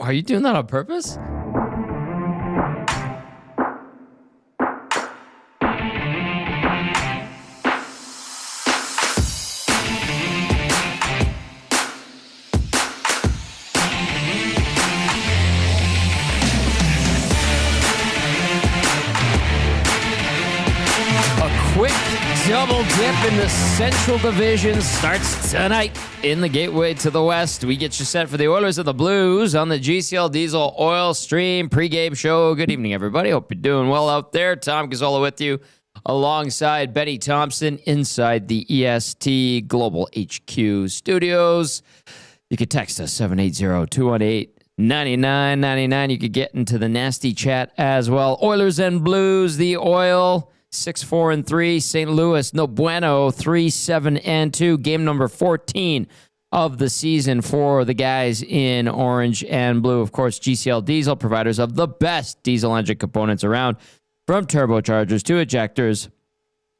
Are you doing that on purpose? Quick double dip in the Central Division starts tonight in the Gateway to the West. We get you set for the Oilers and the Blues on the GCL Diesel Oil Stream pregame show. Good evening, everybody. Hope you're doing well out there. Tom Gazzola with you alongside Benny Thompson inside the EST Global HQ studios. You can text us 780-218-9999. You could get into the nasty chat as well. Oilers and Blues, the Oil. 6-4-3, St. Louis, no bueno, 3-7-2. Game number 14 of the season for the guys in orange and blue. Of course, GCL Diesel, providers of the best diesel engine components around, from turbochargers to ejectors,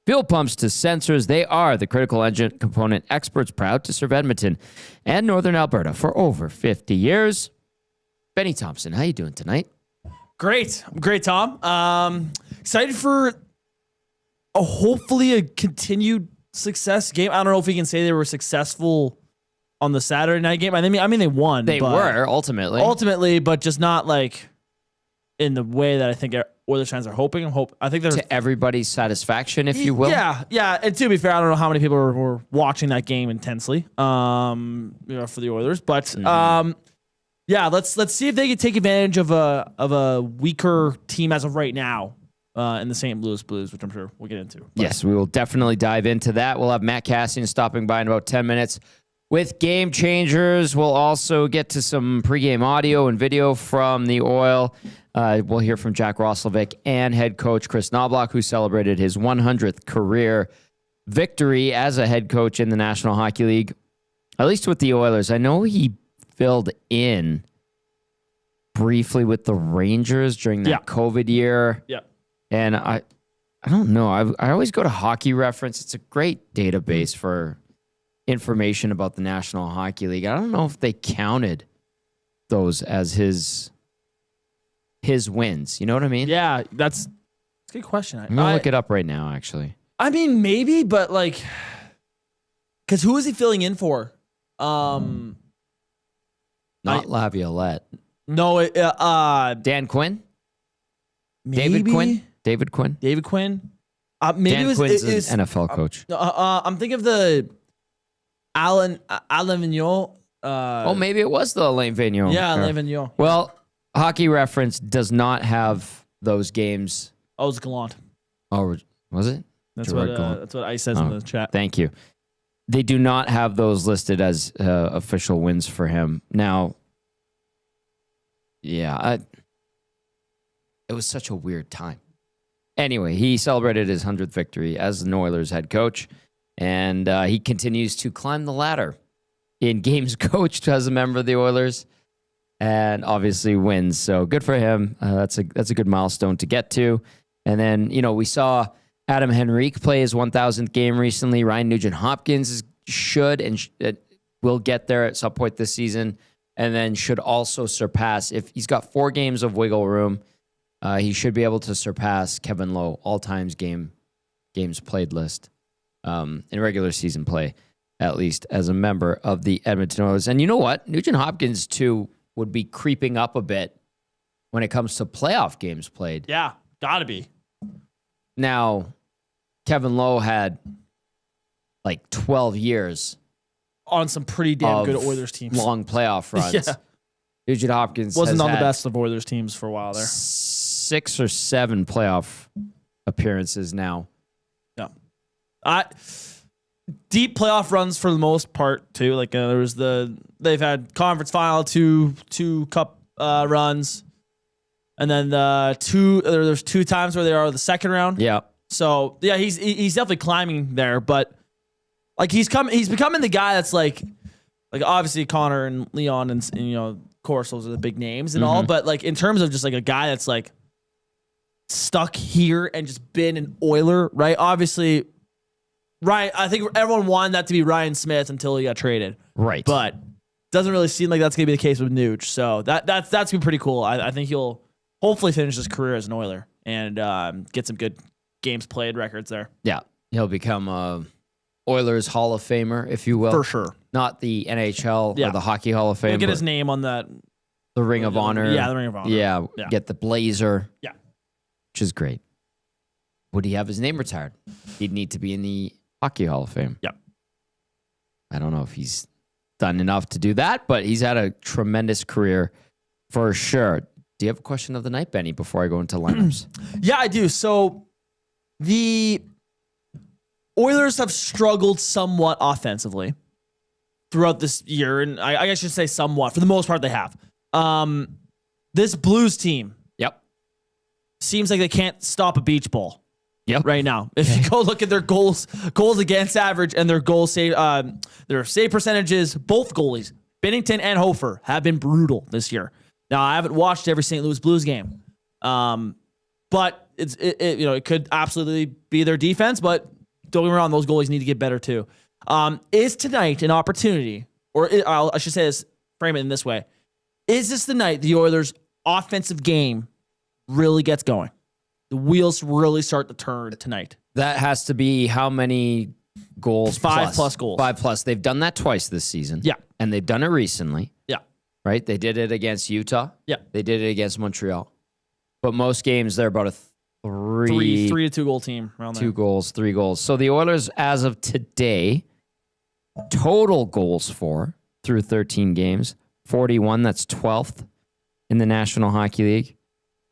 fuel pumps to sensors. They are the critical engine component experts, proud to serve Edmonton and Northern Alberta for over 50 years. Benny Thompson, how you doing tonight? Great, Tom. Excited for hopefully a continued success game. I don't know if we can say they were successful on the Saturday night game. I mean they won. They were ultimately, but just not like in the way that I think Oilers fans are hoping. I think they're to everybody's satisfaction, if you will. Yeah. And to be fair, I don't know how many people were watching that game intensely. For the Oilers, but let's see if they can take advantage of a weaker team as of right now. In the St. Louis Blues, which I'm sure we'll get into. But. Yes, we will definitely dive into that. We'll have Matt Kassian stopping by in about 10 minutes with Game Changers. We'll also get to some pregame audio and video from the Oil. We'll hear from Jack Roslovic and head coach Chris Knobloch, who celebrated his 100th career victory as a head coach in the National Hockey League, at least with the Oilers. I know he filled in briefly with the Rangers during that COVID year. Yeah. And I don't know. I always go to Hockey Reference. It's a great database for information about the National Hockey League. I don't know if they counted those as his wins. You know what I mean? Yeah, that's a good question. I'm going to look it up right now, actually. I mean, maybe, but like, because who is he filling in for? Not Laviolette. No, Dan Quinn? Maybe? David Quinn? Maybe Dan Quinn's an NFL coach. I'm thinking of the Alain Vigneault. Maybe it was the Alain Vigneault. Yeah, Alain Vigneault. Well, Hockey Reference does not have those games. Oh, it's Gallant. Oh, was it? That's what Ice says in the chat. Thank you. They do not have those listed as official wins for him. Now, it was such a weird time. Anyway, he celebrated his 100th victory as the Oilers head coach, and he continues to climb the ladder in games coached as a member of the Oilers, and obviously wins. So good for him. That's a good milestone to get to. And then, we saw Adam Henrique play his 1,000th game recently. Ryan Nugent-Hopkins should and will get there at some point this season, and then should also surpass, if he's got 4 games of wiggle room, he should be able to surpass Kevin Lowe all-time games played list in regular season play, at least as a member of the Edmonton Oilers. And you know what? Nugent-Hopkins, too, would be creeping up a bit when it comes to playoff games played. Yeah, gotta be. Now, Kevin Lowe had like 12 years on some pretty damn good Oilers teams. Long playoff runs. Yeah. Nugent-Hopkins wasn't on the best of Oilers teams for a while there. 6 or 7 playoff appearances now. Yeah. Deep playoff runs for the most part too. Like they've had conference final, two cup runs, and then there's 2 times where they are the second round. Yeah. So yeah, he's definitely climbing there, but like he's becoming the guy that's like obviously Connor and Leon and of course those are the big names and all, but like in terms of just like a guy that's like stuck here and just been an Oiler, right? Obviously, right. I think everyone wanted that to be Ryan Smith until he got traded. Right. But doesn't really seem like that's going to be the case with Nuge. So that's going to be pretty cool. I think he'll hopefully finish his career as an Oiler and get some good games played records there. Yeah, he'll become a Oilers Hall of Famer, if you will. For sure. Not the NHL or the Hockey Hall of Fame. He'll get his name on that. The Ring of Honor. Yeah, the Ring of Honor. Yeah, get the Blazer. Yeah. Which is great. Would he have his name retired? He'd need to be in the Hockey Hall of Fame. Yep. I don't know if he's done enough to do that, but he's had a tremendous career for sure. Do you have a question of the night, Benny, before I go into lineups? Yeah, I do. So the Oilers have struggled somewhat offensively throughout this year, and I guess I should say somewhat. For the most part, they have. This Blues team seems like they can't stop a beach ball. Yep. Right now, if you go look at their goals against average and their their save percentages, both goalies, Binnington and Hofer, have been brutal this year. Now, I haven't watched every St. Louis Blues game, but it could absolutely be their defense. But don't get me wrong, those goalies need to get better too. Is tonight an opportunity, or I should say this, frame it in this way: is this the night the Oilers' offensive game really gets going? The wheels really start to turn tonight. That has to be how many goals? 5 plus goals. 5 plus. They've done that twice this season. Yeah. And they've done it recently. Yeah. Right? They did it against Utah. Yeah. They did it against Montreal. But most games, they're about a three to 2 goal team around there. 2 goals, 3 goals. So the Oilers, as of today, total goals for through 13 games, 41. That's 12th in the National Hockey League.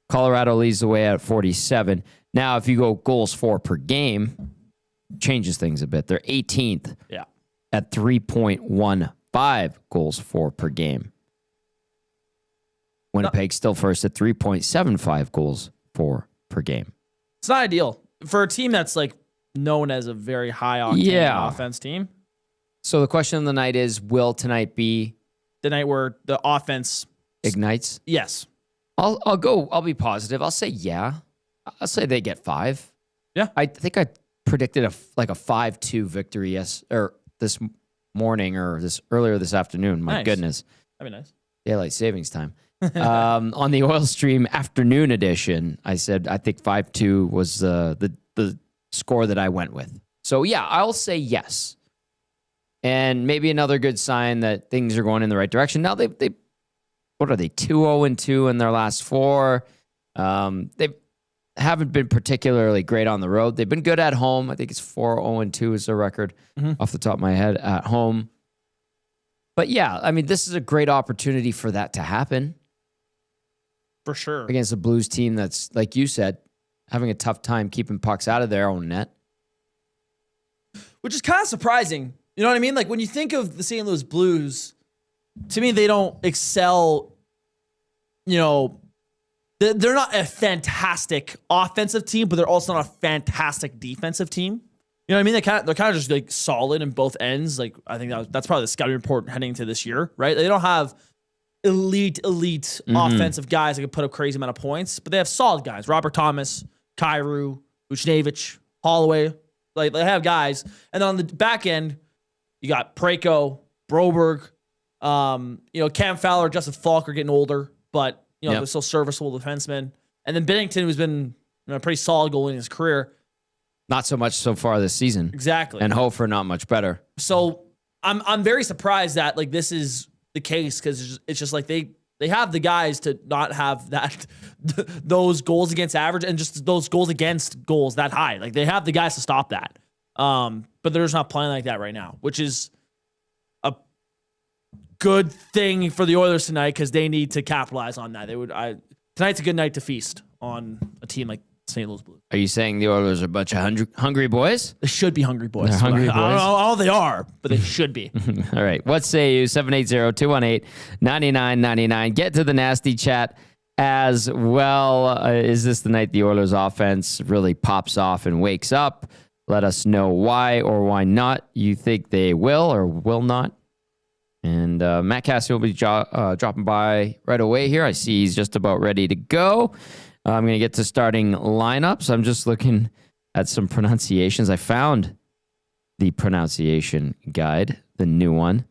Colorado leads the way at 47. Now, if you go goals for per game, changes things a bit. They're 18th at 3.15 goals for per game. Winnipeg still first at 3.75 goals for per game. It's not ideal for a team that's like known as a very high octane offense team. So the question of the night is, will tonight be the night where the offense ignites? Yes. I'll be positive. I'll say yeah. I'll say they get 5. Yeah. I think I predicted a 5-2 victory this morning or earlier this afternoon. My goodness. That'd be nice. Daylight savings time. On the Oil Stream afternoon edition, I said I think 5-2 was the score that I went with. So yeah, I'll say yes. And maybe another good sign that things are going in the right direction. Now they what are they, 2-0-2 in their last 4? They haven't been particularly great on the road. They've been good at home. I think it's 4-0-2 is their record off the top of my head at home. But yeah, I mean, this is a great opportunity for that to happen. For sure. Against a Blues team that's, like you said, having a tough time keeping pucks out of their own net. Which is kind of surprising. You know what I mean? Like when you think of the St. Louis Blues, to me, they don't excel. You know, they're not a fantastic offensive team, but they're also not a fantastic defensive team. You know what I mean? They're kind of just like solid in both ends. Like I think that's probably the scouting report heading into this year, right? They don't have elite offensive guys that can put up crazy amount of points, but they have solid guys: Robert Thomas, Kyrou, Buchnevich, Holloway. Like they have guys, and then on the back end, you got Preco, Broberg. Cam Fowler, Justin Falk are getting older, but they're still serviceable defensemen. And then Binnington, who's been a pretty solid goalie in his career. Not so much so far this season. Exactly. And Hofer not much better. So I'm very surprised that like this is the case, because it's just like they have the guys to not have that those goals against average and just those goals against goals that high. Like they have the guys to stop that. But they're just not playing like that right now, which is a good thing for the Oilers tonight, because they need to capitalize on that. Tonight's a good night to feast on a team like St. Louis Blues. Are you saying the Oilers are a bunch of hungry boys? They should be hungry boys. They're hungry boys? I don't know how they are, but they should be. All right. What say you? 780-218-9999. Get to the nasty chat as well. Is this the night the Oilers offense really pops off and wakes up? Let us know why or why not you think they will or will not. And Matt Kassian will be dropping by right away here. I see he's just about ready to go. I'm going to get to starting lineups. I'm just looking at some pronunciations. I found the pronunciation guide, the new one.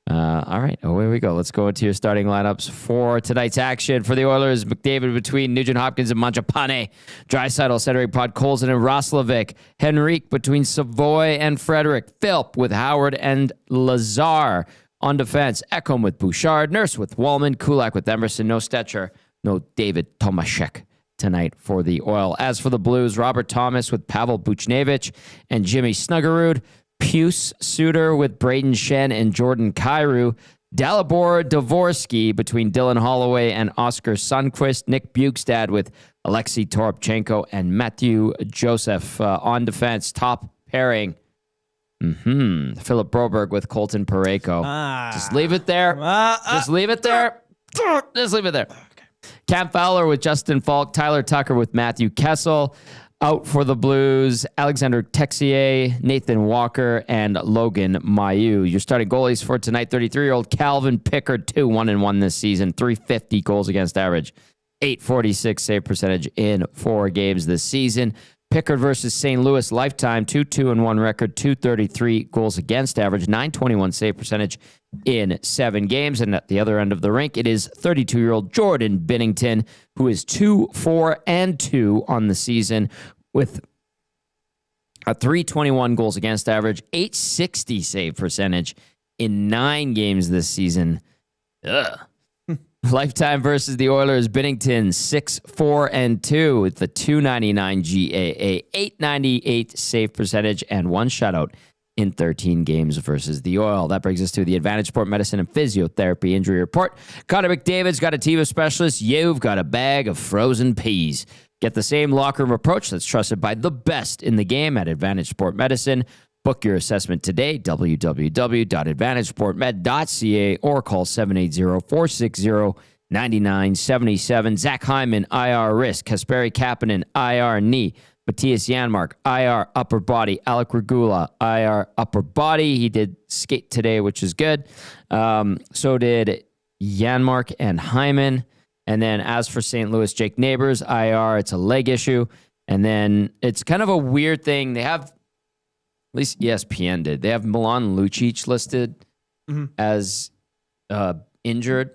All right, away we go. Let's go into your starting lineups for tonight's action. For the Oilers, McDavid between Nugent Hopkins and Mangiapane. Draisaitl, Cedric Podkolzin and Roslovic. Henrique between Savoy and Frederick. Philp with Howard and Lazar. On defense, Ekholm with Bouchard. Nurse with Wallman. Kulak with Emerson. No Stetcher. No David Tomashek tonight for the Oil. As for the Blues, Robert Thomas with Pavel Buchnevich and Jimmy Snuggerud. Puce Suter with Braden Shen and Jordan Kyrou. Dalibor Dvorsky between Dylan Holloway and Oscar Sundqvist. Nick Bukestad with Alexei Toropchenko and Matthew Joseph. On defense, top pairing. Philip Broberg with Colton Parayko. Just leave it there. Just leave it there. Just leave it there. Cam Fowler with Justin Falk. Tyler Tucker with Matthew Kessel. Out for the Blues, Alexander Texier, Nathan Walker, and Logan Mailloux. Your starting goalies for tonight, 33-year-old Calvin Pickard, 2-1-1 this season, 350 goals against average, 846 save percentage in 4 games this season. Pickard versus St. Louis lifetime, 2-2-1 record, 233 goals against average, 921 save percentage in 7 games. And at the other end of the rink, it is 32-year-old Jordan Binnington, who is 2-4-2 on the season with a 321 goals against average, 860 save percentage in 9 games this season. Lifetime versus the Oilers, Binnington 6-4-2 with the 299 GAA, 898 save percentage, and 1 shutout in 13 games versus the Oil. That brings us to the Advantage Sport Medicine and Physiotherapy Injury Report. Connor McDavid's got a team of specialists. You've got a bag of frozen peas. Get the same locker room approach that's trusted by the best in the game at Advantage Sport Medicine. Book your assessment today, www.advantagesportmed.ca, or call 780-460-9977. Zach Hyman, IR wrist. Kasperi Kapanen, IR knee. Matthias Janmark, IR upper body. Alec Regula, IR upper body. He did skate today, which is good. So did Janmark and Hyman. And then as for St. Louis, Jake Neighbors, IR, it's a leg issue. And then it's kind of a weird thing. They have, at least ESPN did, they have Milan Lucic listed as injured,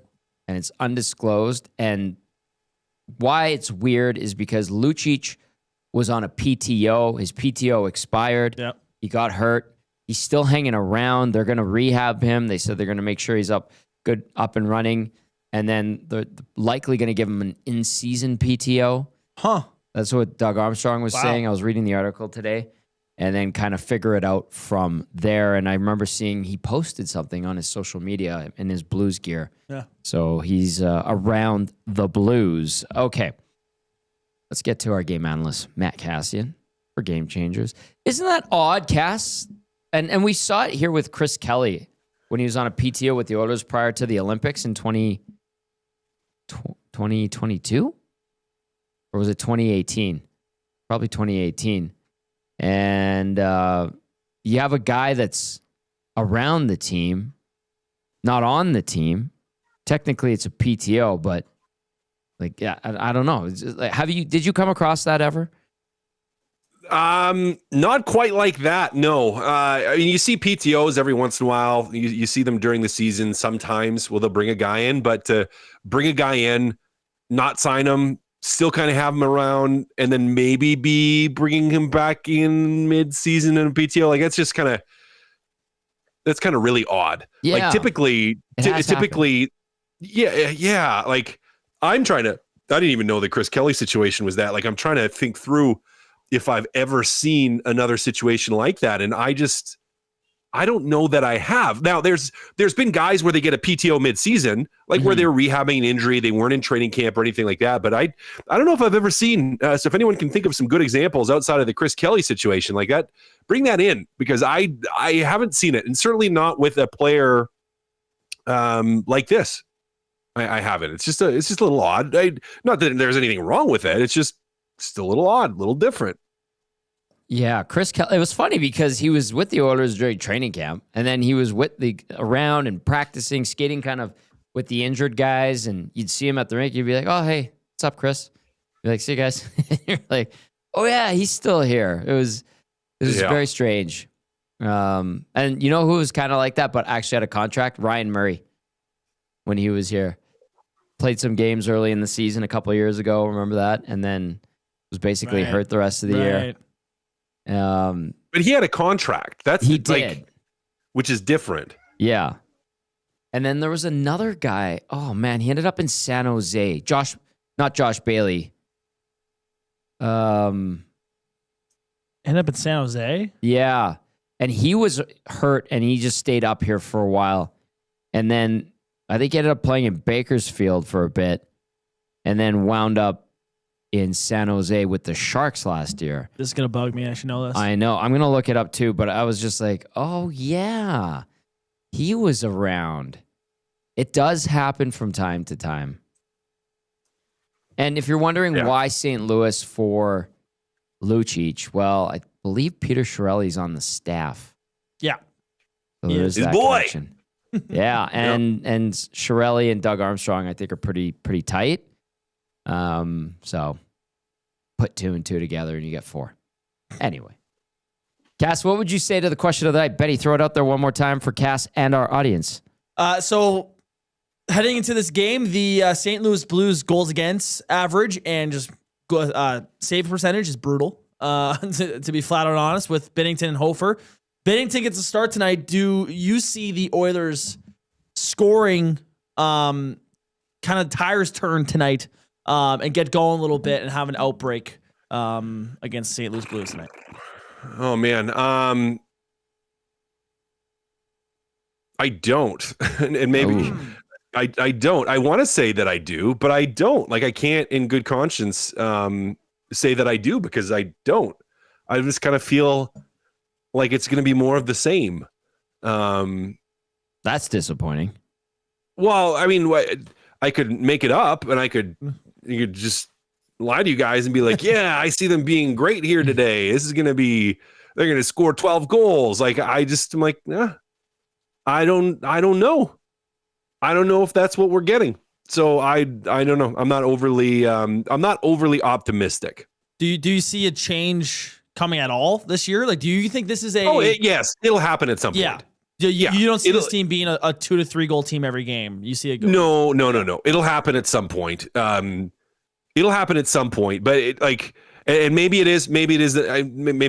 and it's undisclosed. And why it's weird is because Lucic was on a PTO. His PTO expired. Yep. He got hurt. He's still hanging around. They're going to rehab him. They said they're going to make sure he's up and running. And then they're likely going to give him an in-season PTO. That's what Doug Armstrong was saying. I was reading the article today. And then kind of figure it out from there. And I remember seeing he posted something on his social media in his Blues gear. Yeah. So he's around the Blues. Okay. Let's get to our game analyst, Matt Kassian, for Game Changers. Isn't that odd, Cass? And we saw it here with Chris Kelly when he was on a PTO with the Oilers prior to the Olympics in 2022? Or was it 2018? Probably 2018. And you have a guy that's around the team, not on the team. Technically, it's a PTO, but like, yeah, I don't know. It's just like, did you come across that ever? Not quite like that. No. I mean, you see PTOs every once in a while. You see them during the season. Sometimes, they'll bring a guy in, but to bring a guy in, not sign him, still kind of have him around, and then maybe be bringing him back in mid-season in a PTO. Like, that's kind of really odd. Yeah. Like typically, yeah. Like I didn't even know the Chris Kelly situation was that. Like, I'm trying to think through if I've ever seen another situation like that. And I don't know that I have. Now, there's been guys where they get a PTO mid-season, like where they're rehabbing an injury, they weren't in training camp or anything like that. But I don't know if I've ever seen. So if anyone can think of some good examples outside of the Chris Kelly situation like that, bring that in, because I haven't seen it, and certainly not with a player like this. I haven't. It's just a little odd. Not that there's anything wrong with it. It's just a little odd, a little different. Yeah, Chris Kelly. It was funny because he was with the Oilers during training camp, and then he was around and practicing, skating kind of with the injured guys, and you'd see him at the rink. You'd be like, "Oh, hey, what's up, Chris?" You're like, "See you guys." You're like, "Oh yeah, he's still here." It was very strange. And you know who was kind of like that, but actually had a contract? Ryan Murray, when he was here. Played some games early in the season a couple of years ago. Remember that? And then was basically hurt the rest of the year. But he had a contract. He did. Which is different. Yeah. And then there was another guy. Oh, man. He ended up in San Jose. Not Josh Bailey. Ended up in San Jose? Yeah. And he was hurt, and he just stayed up here for a while. And then I think he ended up playing in Bakersfield for a bit, and then wound up in San Jose with the Sharks last year. This is going to bug me. I should know this. I know. I'm going to look it up too, but I was just like, oh, yeah. He was around. It does happen from time to time. And if you're wondering why St. Louis for Lucic, well, I believe Peter Chiarelli's on the staff. Yeah. So there's his that boy. connection. Yeah, and Chiarelli and Doug Armstrong, I think, are pretty tight. So put 2 and 2 together and you get 4. Anyway. Cass, what would you say to the question of the night? Betty, throw it out there one more time for Cass and our audience. So heading into this game, the St. Louis Blues goals against average and just save percentage is brutal. To be flat out honest, with Binnington and Hofer. Binnington gets a start tonight. Do you see the Oilers scoring kind of tires turn tonight and get going a little bit and have an outbreak against St. Louis Blues tonight? Oh, man. I don't. and maybe I don't. I want to say that I do, but I don't. Like, I can't in good conscience say that I do because I don't. I just kind of feel like it's going to be more of the same. That's disappointing. Well, I mean, I could make it up and you could just lie to you guys and be like, yeah, I see them being great here today. This is going to be, they're going to score 12 goals. Like, I'm like, I don't know. I don't know if that's what we're getting. So I don't know. I'm not overly optimistic. Do you see a change coming at all this year? Like, do you think this is yes, it'll happen at some point. Yeah. You don't see this team being a 2 to 3 goal team every game. You see it go. No. It'll happen at some point. It'll happen at some point, but and maybe it is. Maybe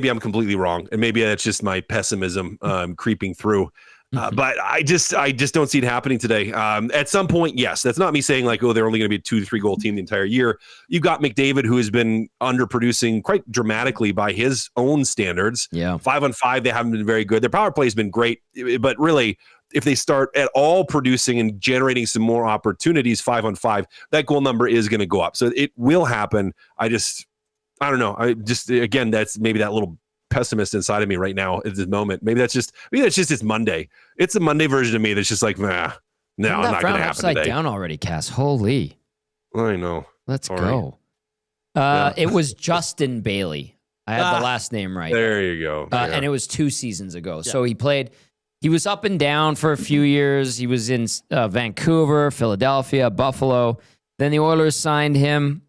I'm completely wrong, and maybe that's just my pessimism creeping through. But I just don't see it happening today. At some point, yes. That's not me saying like, oh, they're only going to be a 2 to 3 goal team the entire year. You've got McDavid, who has been underproducing quite dramatically by his own standards. Yeah, 5-on-5, they haven't been very good. Their power play has been great, but really, if they start at all producing and generating some more opportunities 5-on-5, that goal number is going to go up. So it will happen. I don't know. Again, that's maybe that little pessimist inside of me right now at this moment. Maybe that's just it's Monday. It's a Monday version of me that's just like, no, I'm not going to happen upside today. down already, Cass. Holy. I know. Let's all go. Right. It was Justin Bailey. I had the last name right. There you go. And it was 2 seasons ago. Yeah. So he was up and down for a few years. He was in Vancouver, Philadelphia, Buffalo. Then the Oilers signed him.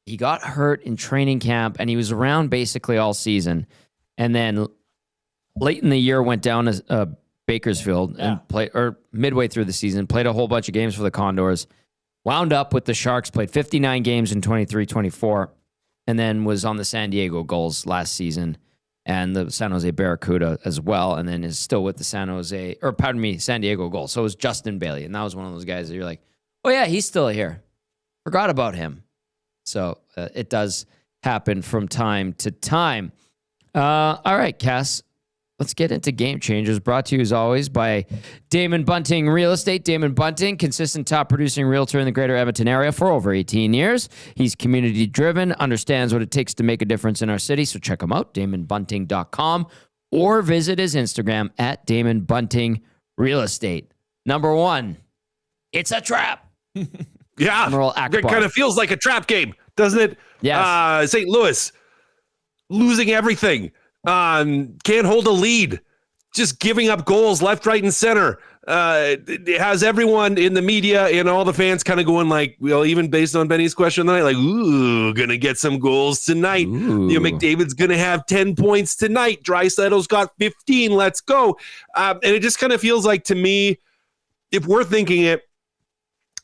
He got hurt in training camp, and he was around basically all season. And then late in the year went down to Bakersfield and played, or midway through the season, played a whole bunch of games for the Condors, wound up with the Sharks, played 59 games in 23-24, and then was on the San Diego Gulls last season and the San Jose Barracuda as well, and then is still with the San Diego Gulls. So it was Justin Bailey, and that was one of those guys that you're like, oh yeah, he's still here. Forgot about him. So it does happen from time to time. All right, Cass, let's get into Game Changers, brought to you as always by Damon Bunting Real Estate. Damon Bunting, consistent top producing realtor in the greater Edmonton area for over 18 years. He's community driven, understands what it takes to make a difference in our city. So check him out, DamonBunting.com, or visit his Instagram at Damon Bunting Real Estate. Number 1, it's a trap. Yeah, it kind of feels like a trap game, doesn't it? Yes. St. Louis losing everything, can't hold a lead, just giving up goals left, right, and center. It has everyone in the media and all the fans kind of going like, well, even based on Benny's question tonight, like, ooh, gonna get some goals tonight. Ooh. McDavid's gonna have 10 points tonight. Draisaitl's got 15. Let's go. And it just kind of feels like to me, if we're thinking it,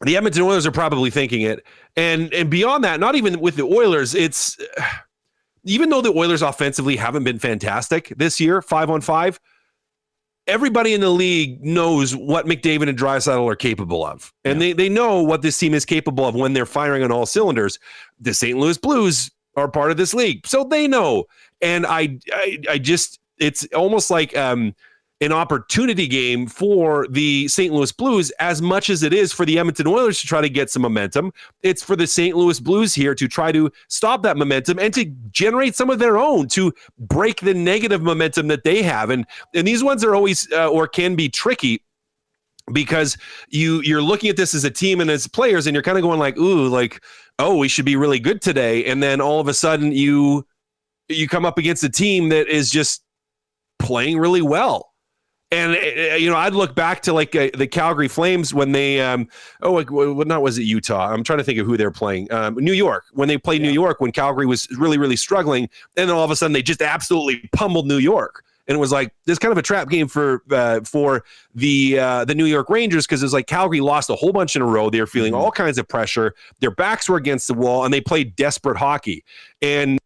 the Edmonton Oilers are probably thinking it. And beyond that, not even with the Oilers, it's even though the Oilers offensively haven't been fantastic this year, 5-on-5, everybody in the league knows what McDavid and Draisaitl are capable of. And they know what this team is capable of when they're firing on all cylinders. The St. Louis Blues are part of this league, so they know. And I just, it's almost like an opportunity game for the St. Louis Blues as much as it is for the Edmonton Oilers to try to get some momentum. It's for the St. Louis Blues here to try to stop that momentum and to generate some of their own, to break the negative momentum that they have. And these ones are always or can be tricky because you're looking at this as a team and as players and you're kind of going like, ooh, like, oh, we should be really good today. And then all of a sudden you come up against a team that is just playing really well. And, I'd look back to like the Calgary Flames when they, was it Utah? I'm trying to think of who they're playing. New York, when they played New York, when Calgary was really, really struggling. And then all of a sudden they just absolutely pummeled New York. And it was like, this kind of a trap game for the New York Rangers, because it was like Calgary lost a whole bunch in a row. They were feeling all kinds of pressure. Their backs were against the wall and they played desperate hockey. And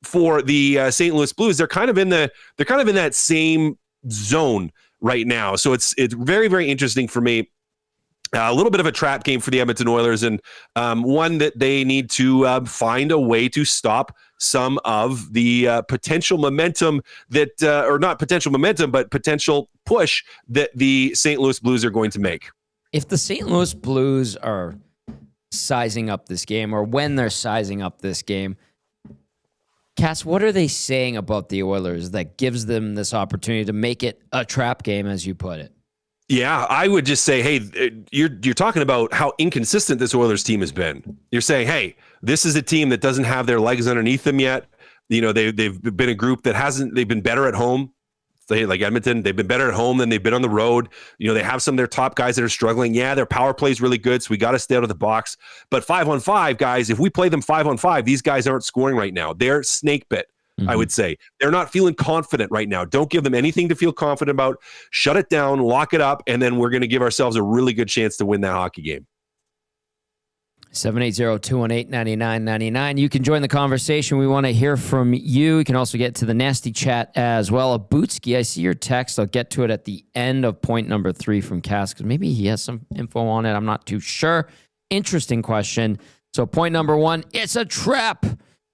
for the St. Louis Blues, they're kind of in that same zone right now. So it's very, very interesting for me. A little bit of a trap game for the Edmonton Oilers, and one that they need to find a way to stop some of the potential momentum that, or not potential momentum, but potential push that the St. Louis Blues are going to make. If the St. Louis Blues are sizing up this game, or when they're sizing up this game, Cass, what are they saying about the Oilers that gives them this opportunity to make it a trap game, as you put it? Yeah, I would just say, hey, you're talking about how inconsistent this Oilers team has been. You're saying, hey, this is a team that doesn't have their legs underneath them yet. They've been a group that they've been better at home. Like Edmonton, they've been better at home than they've been on the road. They have some of their top guys that are struggling. Yeah, their power play is really good, so we got to stay out of the box. But 5-on-5, guys, if we play them 5-on-5, these guys aren't scoring right now. They're snake bit, I would say. They're not feeling confident right now. Don't give them anything to feel confident about. Shut it down, lock it up, and then we're going to give ourselves a really good chance to win that hockey game. 780-218-9999. You can join the conversation. We want to hear from you. You can also get to the nasty chat as well. Abutski, I see your text. I'll get to it at the end of point number 3 from Cass, because maybe he has some info on it. I'm not too sure. Interesting question. So point number 1, it's a trap.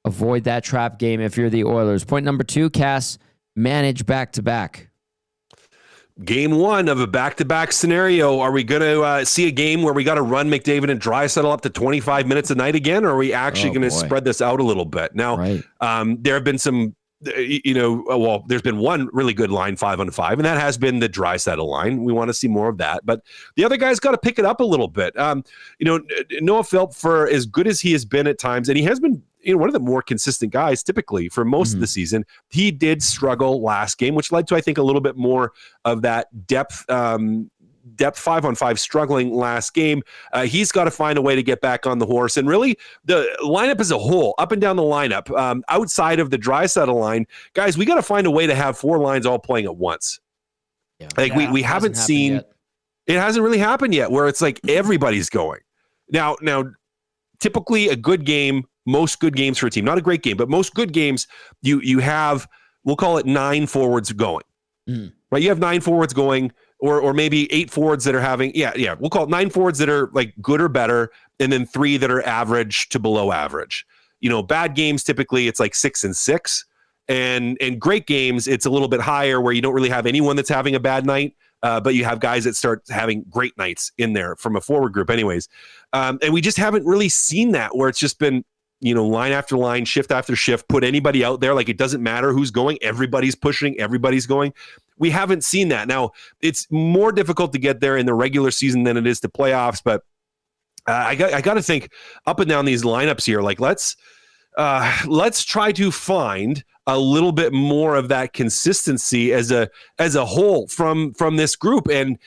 Avoid that trap game if you're the Oilers. Point number 2, Cass, manage back-to-back. Game 1 of a back-to-back scenario. Are we going to see a game where we got to run McDavid and Draisaitl up to 25 minutes a night again, or are we actually going to spread this out a little bit? Now, there have been some, there's been one really good line 5-on-5, and that has been the Draisaitl line. We want to see more of that, but the other guy's got to pick it up a little bit. Noah Philp, for as good as he has been at times, and he has been one of the more consistent guys typically for most of the season, he did struggle last game, which led to, I think, a little bit more of that depth 5-on-5 struggling last game. He's got to find a way to get back on the horse. And really, the lineup as a whole, up and down the lineup, outside of the Draisaitl line, guys, we got to find a way to have 4 lines all playing at once. Yeah. Like we haven't seen yet. It hasn't really happened yet, where it's like everybody's going. Now, typically a good game, most good games for a team, not a great game, but most good games, you have, we'll call it 9 forwards going, right? You have 9 forwards going, or maybe 8 forwards that are having, we'll call it 9 forwards that are like good or better, and then 3 that are average to below average. Bad games, typically it's like 6 and 6, and great games, it's a little bit higher, where you don't really have anyone that's having a bad night, but you have guys that start having great nights in there from a forward group anyways. And we just haven't really seen that, where it's just been, line after line, shift after shift, put anybody out there. Like, it doesn't matter who's going. Everybody's pushing. Everybody's going. We haven't seen that. Now, it's more difficult to get there in the regular season than it is to playoffs. But I got to think up and down these lineups here. Like, let's try to find a little bit more of that consistency as a whole from this group, and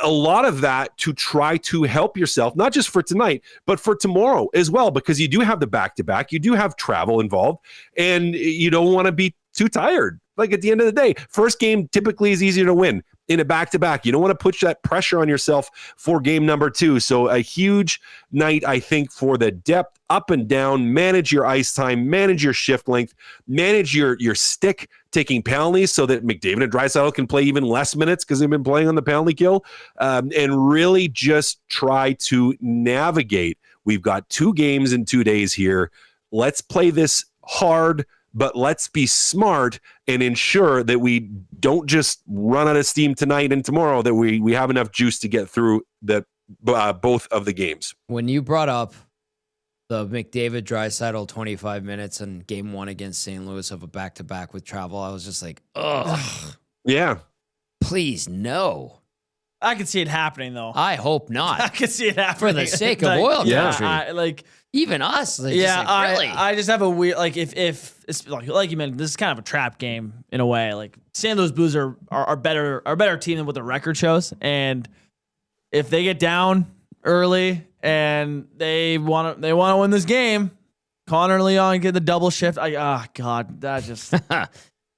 a lot of that to try to help yourself, not just for tonight, but for tomorrow as well, because you do have the back-to-back, you do have travel involved, and you don't want to be too tired. Like at the end of the day, first game typically is easier to win. In a back-to-back, you don't want to put that pressure on yourself for game number 2. So a huge night, I think, for the depth up and down, manage your ice time, manage your shift length, manage your stick taking penalties so that McDavid and Draisaitl can play even less minutes because they've been playing on the penalty kill, and really just try to navigate. We've got 2 games in 2 days here. Let's play this hard, but let's be smart and ensure that we don't just run out of steam tonight and tomorrow, that we have enough juice to get through the both of the games. When you brought up the McDavid Draisaitl 25 minutes in game 1 against St. Louis of a back-to-back with travel, I was just like, ugh. Yeah. Please, no. I can see it happening, though. I hope not. I can see it happening. For the sake of oil country. Even us. Really? I just have a weird, like, if it's like you mentioned, this is kind of a trap game in a way. Like, St. Louis Blues are a better team than what the record shows. And if they get down early and they want to win this game, Connor and Leon get the double shift. God, that just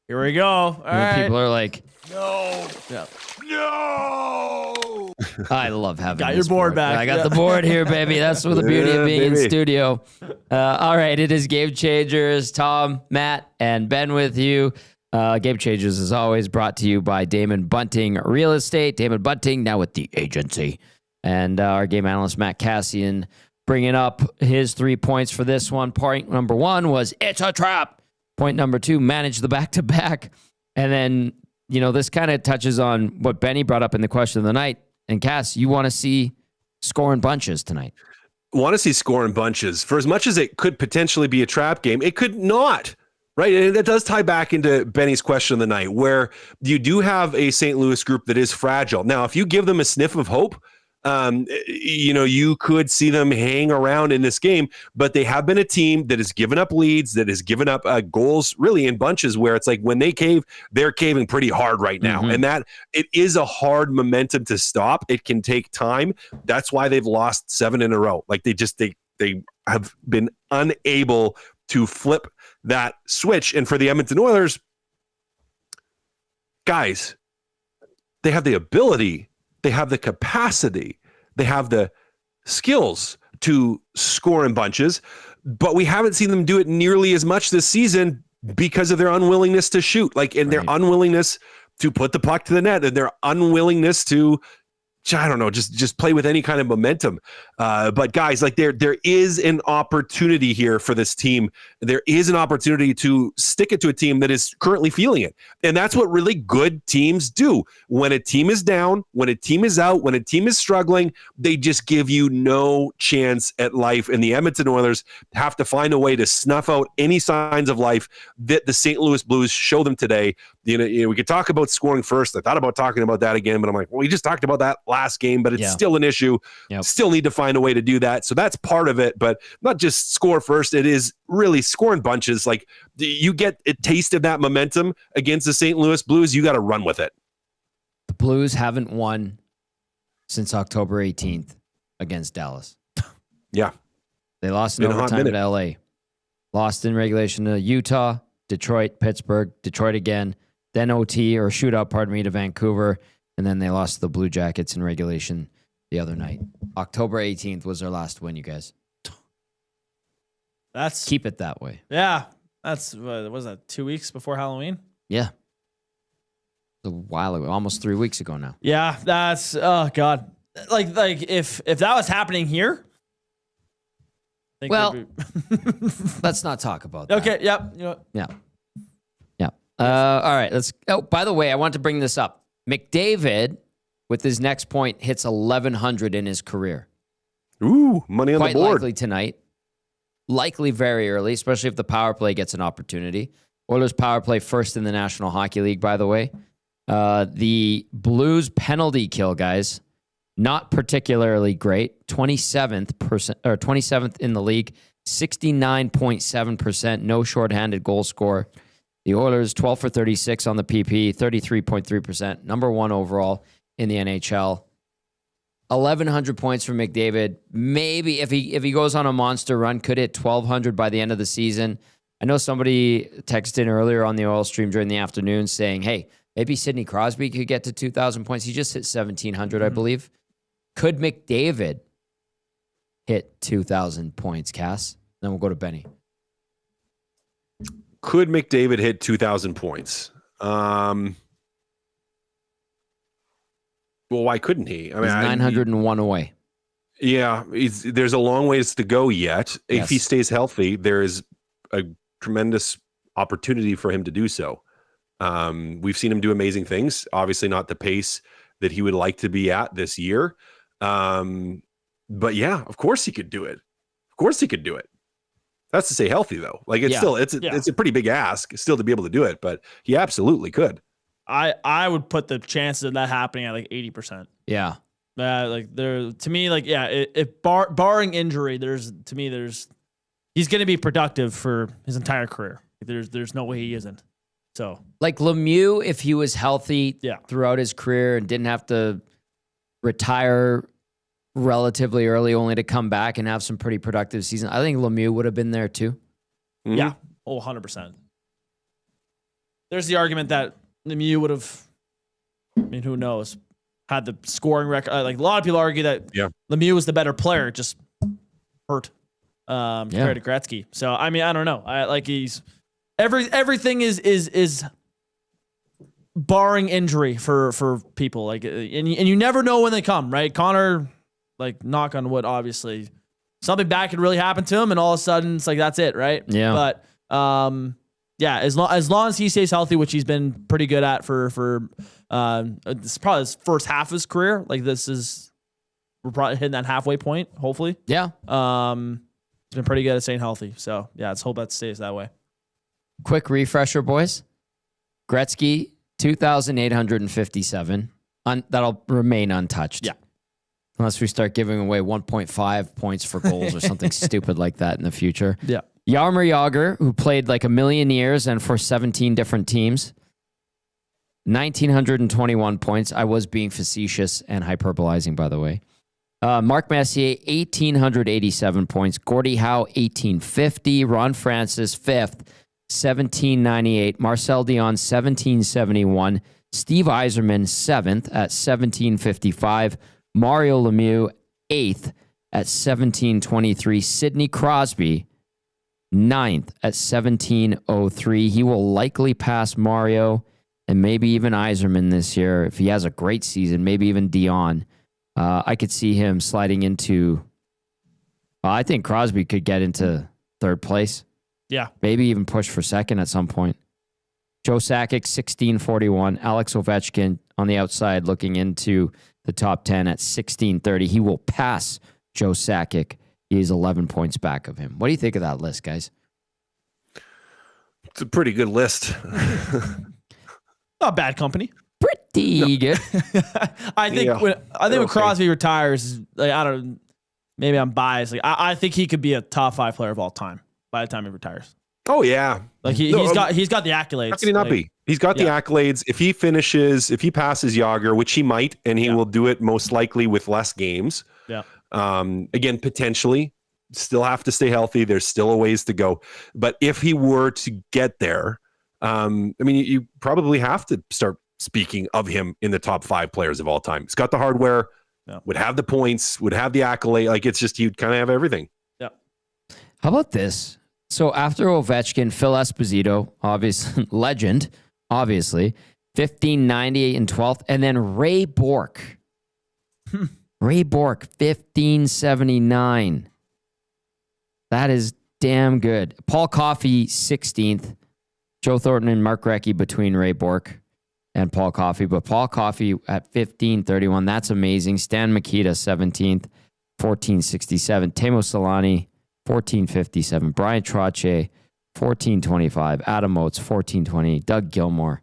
here we go. All right. People are like, no. Yeah. No. I love having Got this your board back. I got the board here, baby. That's what the beauty of being in studio. All right, it is Game Changers. Tom, Matt, and Ben with you. Game Changers is always brought to you by Damon Bunting Real Estate. Damon Bunting, now with the agency. And our game analyst, Matt Kassian, bringing up his 3 points for this one. Point number 1 was, it's a trap. Point number 2, manage the back-to-back. And then, this kind of touches on what Benny brought up in the question of the night. And Cass, you want to see scoring bunches tonight. Want to see scoring bunches. For as much as it could potentially be a trap game, it could not. Right. And that does tie back into Benny's question of the night, where you do have a St. Louis group that is fragile. Now, if you give them a sniff of hope, you could see them hang around in this game, but they have been a team that has given up leads, that has given up goals really in bunches, where it's like when they cave, they're caving pretty hard right now. And that it is a hard momentum to stop. It can take time. That's why they've lost 7 in a row. Like they have been unable to flip that switch. And for the Edmonton Oilers, guys, they have the ability, they have the capacity, they have the skills to score in bunches, but we haven't seen them do it nearly as much this season because of their unwillingness to shoot, their unwillingness to put the puck to the net, and their unwillingness to, I don't know, just play with any kind of momentum. But guys, there is an opportunity here for this team. There is an opportunity to stick it to a team that is currently feeling it. And that's what really good teams do. When a team is down, when a team is out, when a team is struggling, they just give you no chance at life. And the Edmonton Oilers have to find a way to snuff out any signs of life that the St. Louis Blues show them today. We could talk about scoring first. I thought about talking about that again, but I'm like, well, we just talked about that last game, but it's still an issue. Still need to find a way to do that. So that's part of it, but not just score first. It is really scoring bunches. Like, you get a taste of that momentum against the St. Louis Blues, you got to run with it. The Blues haven't won since October 18th against Dallas. Yeah. They lost in overtime to LA. Lost in regulation to Utah, Detroit, Pittsburgh, Detroit again, then OT or shootout, to Vancouver. And then they lost to the Blue Jackets in regulation the other night. October 18th was their last win, you guys. Keep it that way. Yeah. That's, what was that, 2 weeks before Halloween? Yeah. A while ago, almost 3 weeks ago now. Yeah, that's, oh God. Like if that was happening here. Let's not talk about that. Okay, yep. Yeah. All right, by the way, I want to bring this up. McDavid, with his next point, hits 1,100 in his career. Ooh, money on the board. Quite likely tonight. Likely very early, especially if the power play gets an opportunity. Oilers power play first in the National Hockey League, by the way. The Blues penalty kill, guys, not particularly great. 27th in the league, 69.7%, no shorthanded goal score. The Oilers, 12 for 36 on the PP, 33.3%, number 1 overall in the NHL. 1,100 points for McDavid. Maybe if he goes on a monster run, could hit 1,200 by the end of the season. I know somebody texted in earlier on the Oil stream during the afternoon saying, hey, maybe Sidney Crosby could get to 2,000 points. He just hit 1,700, I believe. Could McDavid hit 2,000 points, Cass? Then we'll go to Benny. Could McDavid hit 2,000 points? Well, why couldn't he? I mean, He's 901 away. Yeah, there's a long ways to go yet. Yes. If he stays healthy, there is a tremendous opportunity for him to do so. We've seen him do amazing things. Obviously, not the pace that he would like to be at this year. But yeah, of course he could do it. Of course he could do it. That's to say healthy though. Like it's a pretty big ask still to be able to do it, but he absolutely could. I would put the chances of that happening at like 80%. Yeah. If barring injury, he's going to be productive for his entire career. There's no way he isn't. So like Lemieux, if he was healthy throughout his career and didn't have to retire relatively early only to come back and have some pretty productive season, I think Lemieux would have been there too. Mm-hmm. Yeah. Oh, 100%. There's the argument that Lemieux would have, I mean, who knows, had the scoring record. Like a lot of people argue that Lemieux was the better player, just hurt compared to Gretzky. So, I mean, I don't know. He's everything is barring injury for people. Like, and you never know when they come, right? Connor, like, knock on wood, obviously, something bad could really happen to him, and all of a sudden it's like that's it, right? Yeah. But as long as he stays healthy, which he's been pretty good at for this is probably his first half of his career. Like we're probably hitting that halfway point, hopefully. Yeah. He's been pretty good at staying healthy. So yeah, let's hope that stays that way. Quick refresher, boys. Gretzky, 2,857. That'll remain untouched. Yeah. Unless we start giving away 1.5 points for goals or something stupid like that in the future. Yeah. Jaromir Jagr, who played like a million years and for 17 different teams, 1,921 points. I was being facetious and hyperbolizing, by the way. Mark Messier, 1,887 points. Gordie Howe, 1,850. Ron Francis, 5th, 1,798. Marcel Dion, 1,771. Steve Yzerman, 7th at 1,755. Mario Lemieux, 8th at 1,723. Sidney Crosby, 9th at 1,703. He will likely pass Mario and maybe even Yzerman this year. If he has a great season, maybe even Dion. I could see him sliding into... I think Crosby could get into 3rd place. Yeah. Maybe even push for 2nd at some point. Joe Sakic, 1,641. Alex Ovechkin on the outside looking into the top 10 at 1,630. He will pass Joe Sakic. He is 11 points back of him. What do you think of that list, guys? It's a pretty good list. Not bad company. Pretty good. I think when Crosby retires, like, I don't. Maybe I'm biased. Like I think he could be a top 5 player of all time by the time he retires. Oh yeah, like he's got the accolades. How can he not be? He's got the accolades. If he passes Jagr, which he might, and he will do it most likely with less games. Yeah. Again, potentially, still have to stay healthy. There's still a ways to go. But if he were to get there, I mean, you probably have to start speaking of him in the top 5 players of all time. He's got the hardware, would have the points, would have the accolade. Like it's just, he'd kind of have everything. Yeah. How about this? So after Ovechkin, Phil Esposito, obviously legend, obviously, 1,598 in 12th, and then Ray Bourque. Ray Bourque, 1,579. That is damn good. Paul Coffey, 16th. Joe Thornton and Mark Recchi between Ray Bourque and Paul Coffey. But Paul Coffey at 1,531. That's amazing. Stan Mikita, 17th, 1,467. Teemu Selanne, 1,457. Brian Trottier, 1,425. Adam Oates, 1,420. Doug Gilmour.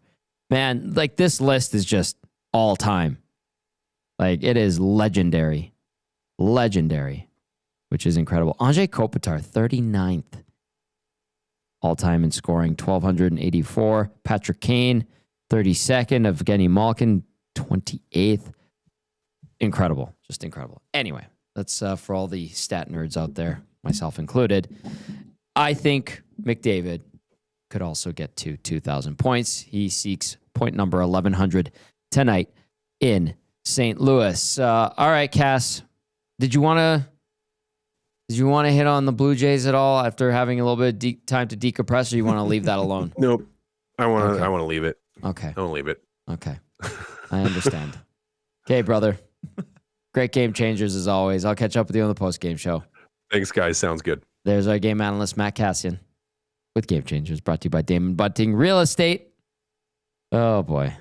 Man, like this list is just all time. Like it is legendary. Legendary. Which is incredible. Andrei Kopitar, 39th. all-time in scoring, 1,284. Patrick Kane, 32nd. Evgeny Malkin, 28th. Incredible. Just incredible. Anyway, that's for all the stat nerds out there, myself included. I think McDavid could also get to 2,000 points. He seeks point number 1,100 tonight in St. Louis. All right, Cass, did you want to hit on the Blue Jays at all after having a little bit of time to decompress, or you want to leave that alone? Nope. I want to leave it. Okay. I want to leave it. Okay. I understand. Okay, brother. Great game changers as always. I'll catch up with you on the post-game show. Thanks, guys. Sounds good. There's our game analyst, Matt Kassian, with Game Changers, brought to you by Damon Bunting Real Estate. Oh, boy.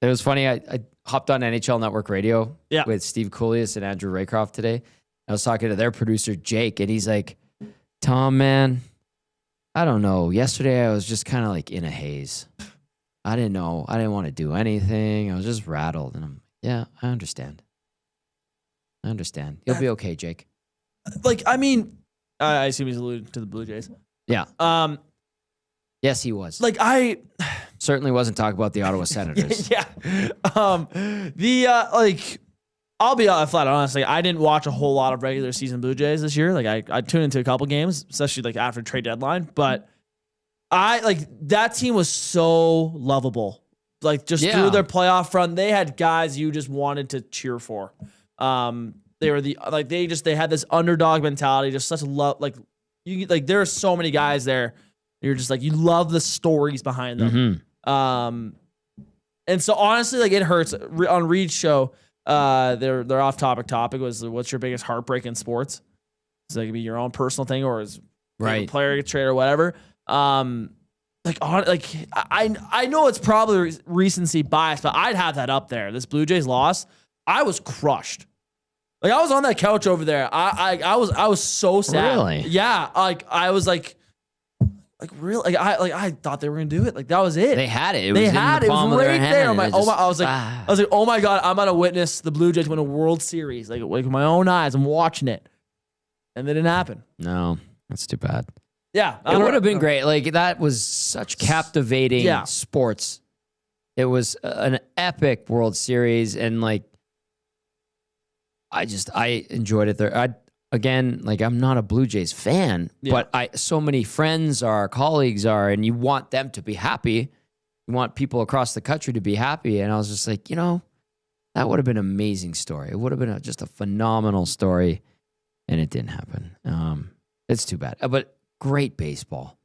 It was funny. I hopped on NHL Network Radio with Steve Coolius and Andrew Raycroft today. I was talking to their producer, Jake, and he's like, Tom, man, I don't know. Yesterday, I was just kind of like in a haze. I didn't know. I didn't want to do anything. I was just rattled. And I'm, yeah, I understand. You'll be okay, Jake. Like, I mean, I assume he's alluding to the Blue Jays. Yeah. Yes, he was. Like, I certainly wasn't talking about the Ottawa Senators. yeah. I'll be flat honest. Like, I didn't watch a whole lot of regular season Blue Jays this year. Like, I tuned into a couple games, especially like after trade deadline. But that team was so lovable. Like, just through their playoff run, they had guys you just wanted to cheer for. They were they had this underdog mentality, just such a love. There are so many guys there. You're just like, you love the stories behind them. Mm-hmm. And so honestly, like, it hurts on Reed's show. Their off topic was, what's your biggest heartbreak in sports? So it could be your own personal thing, or is a player get traded or whatever. I know it's probably recency bias, but I'd have that up there. This Blue Jays loss, I was crushed. Like, I was on that couch over there. I was so sad. Really? Yeah. I was like really, I thought they were gonna do it. Like, that was it. They had it. It was right there. I was like, oh my God, I'm gonna witness the Blue Jays win a World Series. Like with my own eyes, I'm watching it, and it didn't happen. No, that's too bad. Yeah, it would have been great. Like, that was such captivating sports. It was an epic World Series, and like, I enjoyed it there. I'm not a Blue Jays fan, but so many friends are, colleagues are, and you want them to be happy. You want people across the country to be happy. And I was just like, that would have been an amazing story. It would have been just a phenomenal story, and it didn't happen. It's too bad. But great baseball.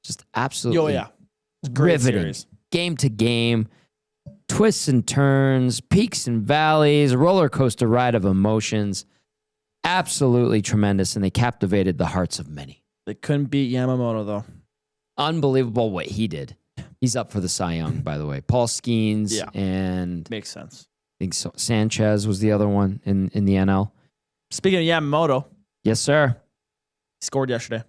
Just absolutely riveting. Game to game. Twists and turns, peaks and valleys, roller coaster ride of emotions. Absolutely tremendous, and they captivated the hearts of many. They couldn't beat Yamamoto, though. Unbelievable what he did. He's up for the Cy Young, by the way. Paul Skeens and... Makes sense. I think Sanchez was the other one in the NL. Speaking of Yamamoto. Yes, sir. He scored yesterday.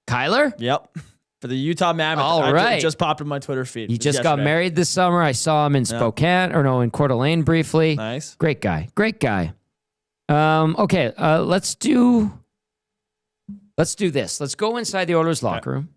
Kyler? Yep. For the Utah Mammoth. All right. It just popped in my Twitter feed. He just got married this summer. I saw him in Spokane, in Coeur d'Alene briefly. Nice. Great guy. Okay, let's do this. Let's go inside the Oilers locker room.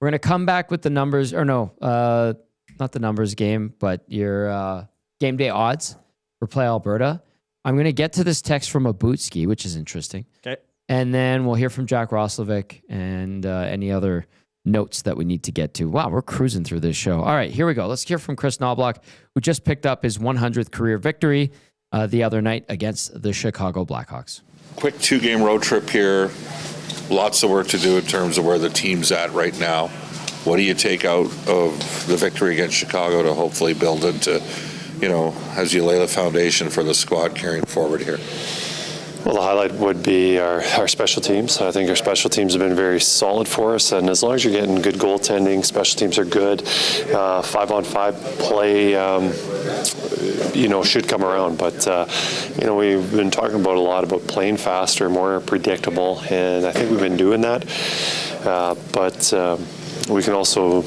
We're going to come back with the numbers, not the numbers game, but your game day odds for Play Alberta. I'm going to get to this text from a Bootski, which is interesting. Okay. And then we'll hear from Jack Roslovic and any other notes that we need to get to. Wow, we're cruising through this show. All right, here we go. Let's hear from Chris Knobloch, who just picked up his 100th career victory the other night against the Chicago Blackhawks. Quick 2-game road trip here. Lots of work to do in terms of where the team's at right now. What do you take out of the victory against Chicago to hopefully build into, as you lay the foundation for the squad carrying forward here? Well, the highlight would be our special teams. I think our special teams have been very solid for us, and as long as you're getting good goaltending, special teams are good. 5-on-5 play, should come around. But, we've been talking a lot about playing faster, more predictable, and I think we've been doing that. But we can also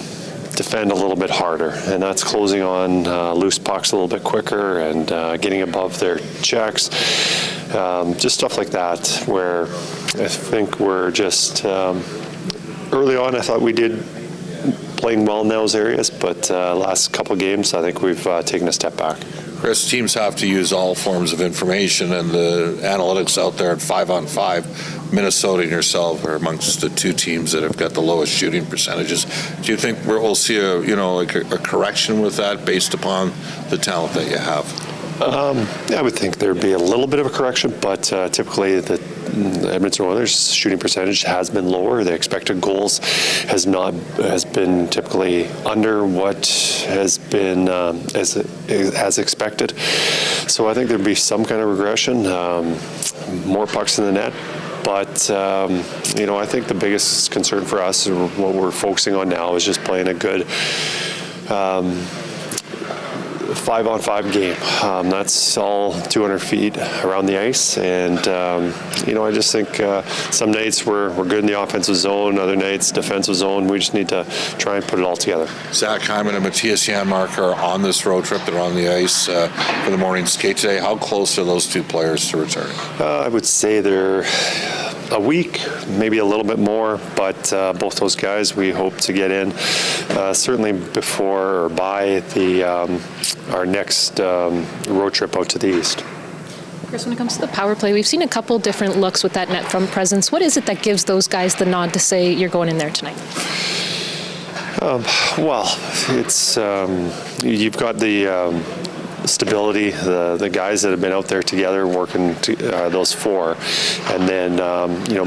defend a little bit harder, and that's closing on loose pucks a little bit quicker and getting above their checks. Just stuff like that, where I think we're just early on, I thought we did playing well in those areas, but last couple of games, I think we've taken a step back. Chris, teams have to use all forms of information, and the analytics out there at 5-on-5, Minnesota and yourself are amongst the two teams that have got the lowest shooting percentages. Do you think we'll see a correction with that based upon the talent that you have? I would think there'd be a little bit of a correction, but typically the Edmonton Oilers' shooting percentage has been lower. The expected goals has been typically under what has been as expected. So I think there'd be some kind of regression, more pucks in the net. But, I think the biggest concern for us and what we're focusing on now is just playing a good 5-on-5 game. That's all 200 feet around the ice. And, I just think some nights we're good in the offensive zone, other nights defensive zone. We just need to try and put it all together. Zach Hyman and Matthias Janmark are on this road trip. They're on the ice for the morning skate today. How close are those two players to returning? I would say they're a week, maybe a little bit more, but both those guys we hope to get in certainly before or by our next road trip out to the east. Chris, when it comes to the power play, we've seen a couple different looks with that net front presence. What is it that gives those guys the nod to say you're going in there tonight? It's you've got the stability, the guys that have been out there together working those four, and then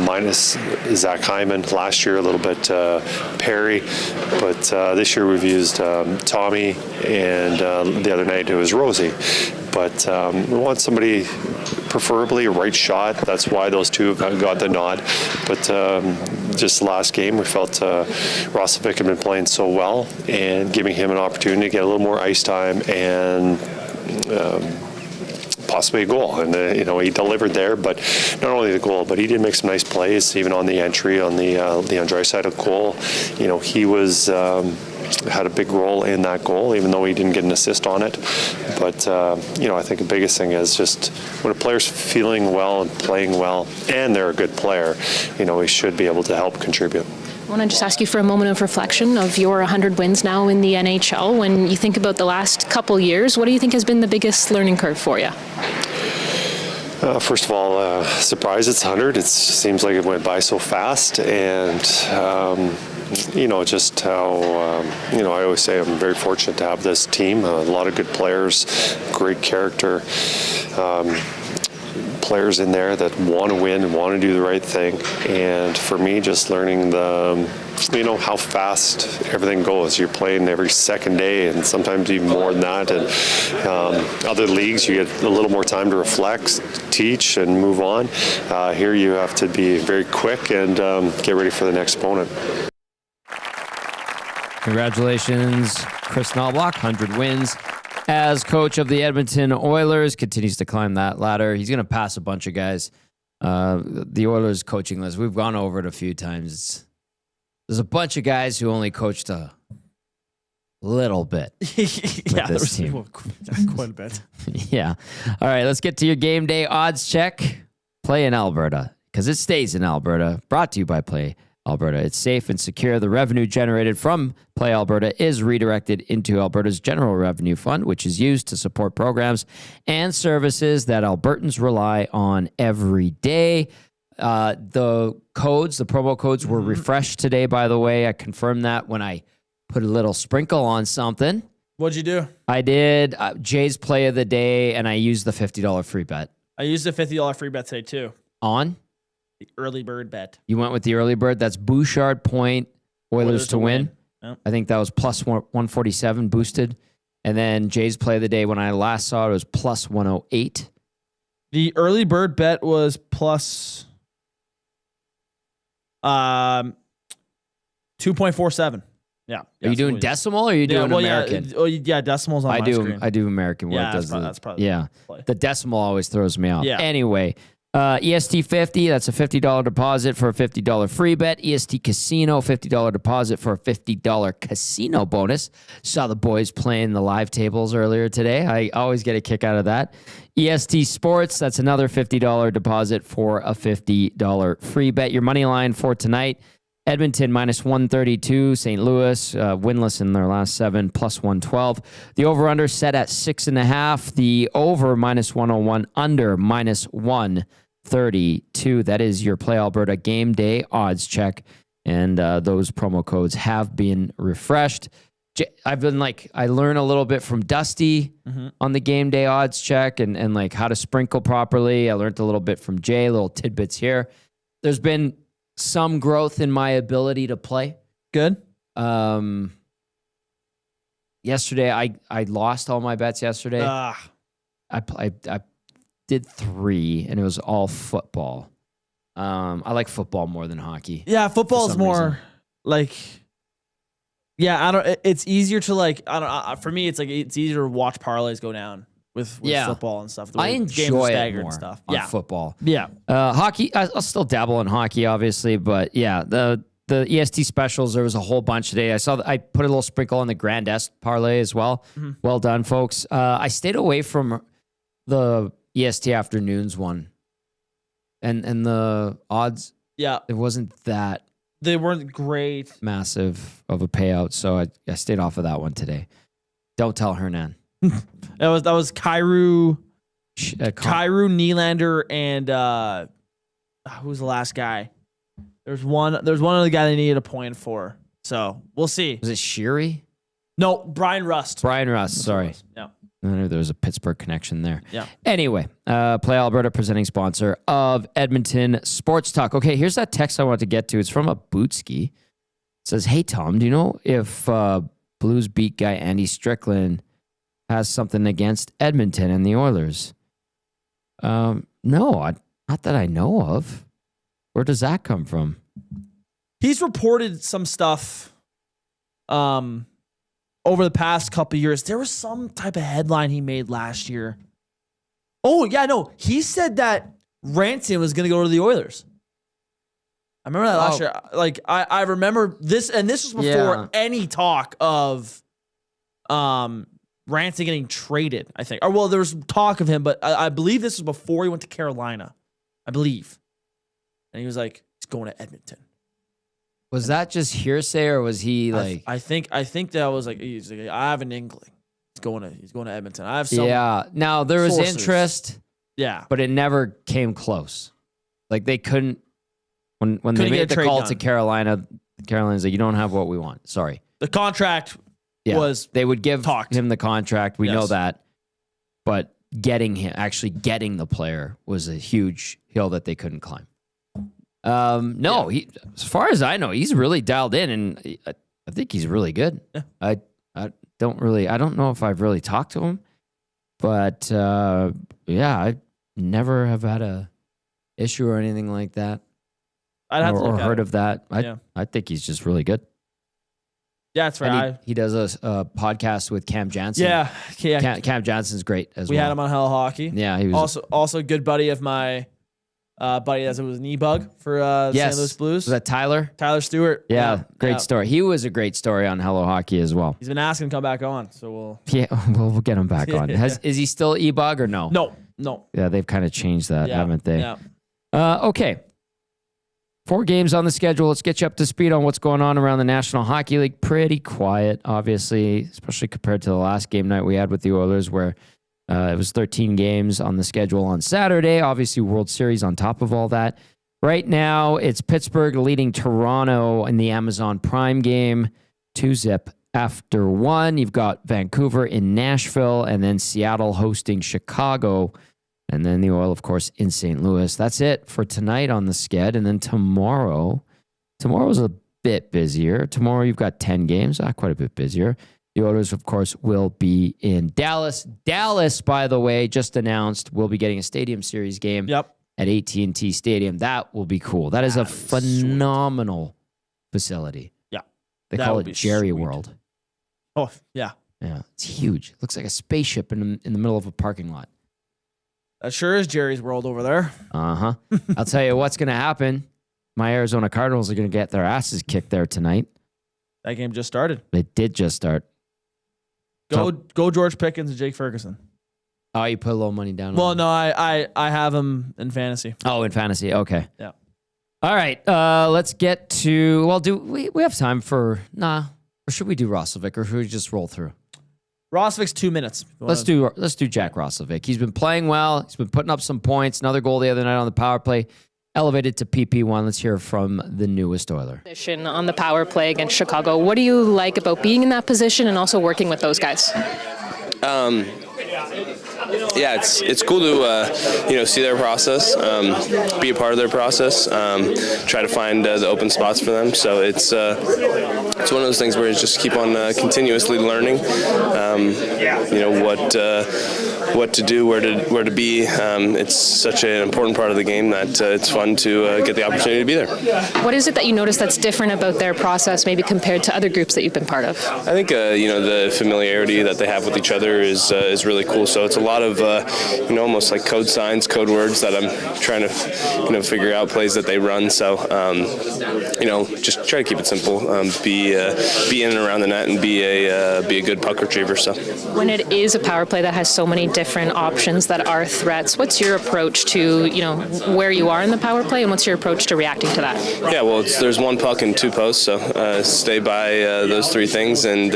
minus Zach Hyman last year a little bit Perry, but this year we've used Tommy, and the other night it was Rosie. But we want somebody, preferably a right shot. That's why those two have got the nod. But just last game, we felt Roslovic had been playing so well, and giving him an opportunity to get a little more ice time and possibly a goal. And he delivered there, but not only the goal, but he did make some nice plays, even on the entry on the Draisaitl goal. He was had a big role in that goal, even though he didn't get an assist on it. But I think the biggest thing is just when a player's feeling well and playing well, and they're a good player, he should be able to help contribute. I want to just ask you for a moment of reflection of your 100 wins now in the NHL. When you think about the last couple years, what do you think has been the biggest learning curve for you? First of all, surprised it's 100. It seems like it went by so fast, and just how I always say I'm very fortunate to have this team. A lot of good players, great character. Players in there that want to win and want to do the right thing, and for me, just learning how fast everything goes. You're playing every second day, and sometimes even more than that. And other leagues, you get a little more time to reflect, teach, and move on. Here, you have to be very quick and get ready for the next opponent. Congratulations, Chris Knobloch, 100 wins. As coach of the Edmonton Oilers, continues to climb that ladder. He's going to pass a bunch of guys. The Oilers coaching list, we've gone over it a few times. There's a bunch of guys who only coached a little bit. Yeah, there was quite a bit. Yeah. All right, let's get to your game day odds check. Play in Alberta, because it stays in Alberta. Brought to you by Play Alberta. It's safe and secure. The revenue generated from Play Alberta is redirected into Alberta's General Revenue Fund, which is used to support programs and services that Albertans rely on every day. The promo codes were refreshed today, by the way. I confirmed that when I put a little sprinkle on something. What'd you do? I did Jay's play of the day, and I used the $50 free bet. I used a $50 free bet today, too. On? The early bird bet. You went with the early bird. That's Bouchard point, Oilers to win. Yep. I think that was plus 147 boosted. And then Jay's play of the day, when I last saw it, was plus 108. The early bird bet was plus 2.47. Yeah. Are you doing decimal or are you doing American? Yeah, decimals on my screen. I do American. That's probably the decimal always throws me off. Yeah. Anyway, EST 50, that's a $50 deposit for a $50 free bet. EST Casino, $50 deposit for a $50 casino bonus. Saw the boys playing the live tables earlier today. I always get a kick out of that. EST Sports, that's another $50 deposit for a $50 free bet. Your money line for tonight, Edmonton minus 132. St. Louis winless in their last 7, plus 112. The over-under set at 6.5. The over minus 101. Under minus 132. That is your Play Alberta game day odds check. And those promo codes have been refreshed. I've been I learn a little bit from Dusty on the game day odds check and like how to sprinkle properly. I learned a little bit from Jay, little tidbits here. There's been some growth in my ability to play. Good. Yesterday, I lost all my bets yesterday. I did 3, and it was all football. I like football more than hockey. Yeah, football is more yeah, I don't. It's easier to I don't. For me, it's it's easier to watch parlays go down with football and stuff. I enjoy it more and stuff. on football. Yeah. Hockey, I'll still dabble in hockey, obviously, but yeah, the EST specials. There was a whole bunch today. I put a little sprinkle on the Grand Est parlay as well. Mm-hmm. Well done, folks. I stayed away from the EST afternoons one, and the odds. Yeah, it wasn't that. They weren't great. Massive of a payout, so I stayed off of that one today. Don't tell Hernan. that was Kyrou, Nylander, and who's the last guy? There's one other guy they needed a point for. So we'll see. Was it Sheary? No, Brian Rust. Sorry. Yeah. I knew there was a Pittsburgh connection there. Yeah. Anyway, Play Alberta, presenting sponsor of Edmonton Sports Talk. Okay, here's that text I want to get to. It's from a Bootski. It says, "Hey, Tom, do you know if Blues beat guy Andy Strickland has something against Edmonton and the Oilers?" No, not that I know of. Where does that come from? He's reported some stuff over the past couple of years. There was some type of headline he made last year. Oh, yeah, no. He said that Rantanen was going to go to the Oilers. I remember that last year. I remember this, and this was before any talk of Rantanen getting traded, I think. Or, well, there was talk of him, but I believe this was before he went to Carolina. I believe. And he was like, he's going to Edmonton. Was that just hearsay, or was he like? I think that was he's like, I have an inkling. He's going to Edmonton. I have some. Yeah. Now there was sources. interest. Yeah, but it never came close. Like they couldn't when they made the call to Carolina. Carolina's like, you don't have what we want. Sorry. The contract was they would give him the contract. We know Yes. that, but getting the player was a huge hill that they couldn't climb. He, as far as I know, he's really dialed in, and I think he's really good. Yeah. I don't know if I've really talked to him, but I never have had a issue or anything like that. I'd have to look or at heard it. of that. I think he's just really good. Yeah, that's right. And he does a podcast with Cam Jansen. Yeah. Cam Jansen's great as well. We had him on Hell Hockey. Yeah, he was also a good buddy of my buddy as it was an e-bug for St. Louis Blues. Was that Tyler? Tyler Stewart. Yeah, great story. He was a great story on Hello Hockey as well. He's been asking to come back on, so we'll get him back on. Is he still e-bug or no? No. Yeah, they've kind of changed that, haven't they? Yeah. Okay. 4 games on the schedule. Let's get you up to speed on what's going on around the National Hockey League. Pretty quiet, obviously, especially compared to the last game night we had with the Oilers, where it was 13 games on the schedule on Saturday. Obviously, World Series on top of all that. Right now, it's Pittsburgh leading Toronto in the Amazon Prime game, 2-0 after 1. You've got Vancouver in Nashville, and then Seattle hosting Chicago, and then the Oil, of course, in St. Louis. That's it for tonight on the sked. And then tomorrow's a bit busier. Tomorrow you've got 10 games, quite a bit busier. The Oilers, of course, will be in Dallas. Dallas, by the way, just announced will be getting a Stadium Series game at AT&T Stadium. That will be cool. That is a phenomenal facility. Yeah. They call it Jerry World. Oh, yeah. Yeah, it's huge. It looks like a spaceship in the middle of a parking lot. That sure is Jerry's World over there. Uh-huh. I'll tell you what's going to happen. My Arizona Cardinals are going to get their asses kicked there tonight. That game just started. It did just start. Go George Pickens and Jake Ferguson. Oh, you put a little money down. Well, no, I have him in fantasy. Oh, in fantasy. Okay. Yeah. All right, let's get to. Well, do we have time for Or should we do Roslovic, or should we just roll through? Roslovic's 2 minutes. Let's do Jack Roslovic. He's been playing well. He's been putting up some points. Another goal the other night on the power play. Elevated to PP1. Let's hear from the newest Oiler. Position on the power play against Chicago. What do you like about being in that position and also working with those guys? Yeah, it's cool to see their process, be a part of their process, try to find the open spots for them. So it's one of those things where you just keep on continuously learning, what to do, where to be. It's such an important part of the game that it's fun to get the opportunity to be there. What is it that you notice that's different about their process, maybe compared to other groups that you've been part of? I think the familiarity that they have with each other is really cool. So it's a lot of almost like code signs, code words that I'm trying to figure out plays that they run. So just try to keep it simple. Be in and around the net and be a good puck retriever. So when it is a power play that has so many different options that are threats, what's your approach to where you are in the power play, and what's your approach to reacting to that? Yeah, well, there's one puck and two posts, so stay by those three things, and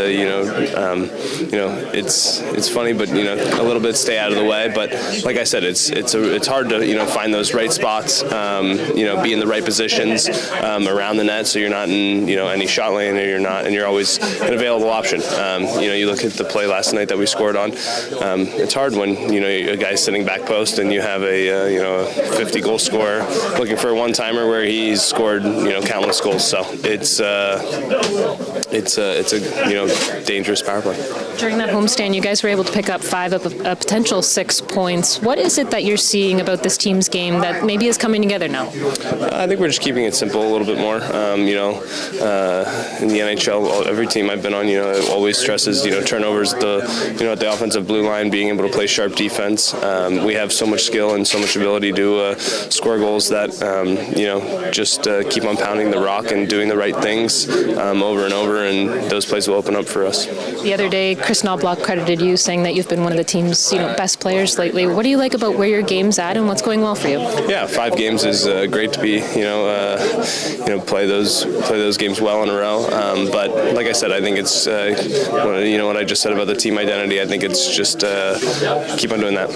it's funny, but a little bit stay out of the way. But like I said, it's hard to find those right spots, be in the right positions around the net, so you're not in any shot lane, and you're always an available option. You look at the play last night that we scored on. It's hard when a guy's sitting back post and you have a 50 goal scorer looking for a one-timer where he's scored countless goals. So it's a dangerous power play. During that homestand, you guys were able to pick up 5 of a potential 6 points. What is it that you're seeing about this team's game that maybe is coming together now? I think we're just keeping it simple a little bit more. In the NHL, every team I've been on, always stresses turnovers at the offensive blue line, being able to play sharp defense. We have so much skill and so much ability to score goals that just keep on pounding the rock and doing the right things over and over, and those plays will open up for us. The other day, Chris Knobloch credited you, saying that you've been one of the team's best players lately. What do you like about where your game's at and what's going well for you? Yeah, 5 games is great to be play those games well in a row. But like I said, I think it's what I just said about the team identity. I think it's just keep on doing that.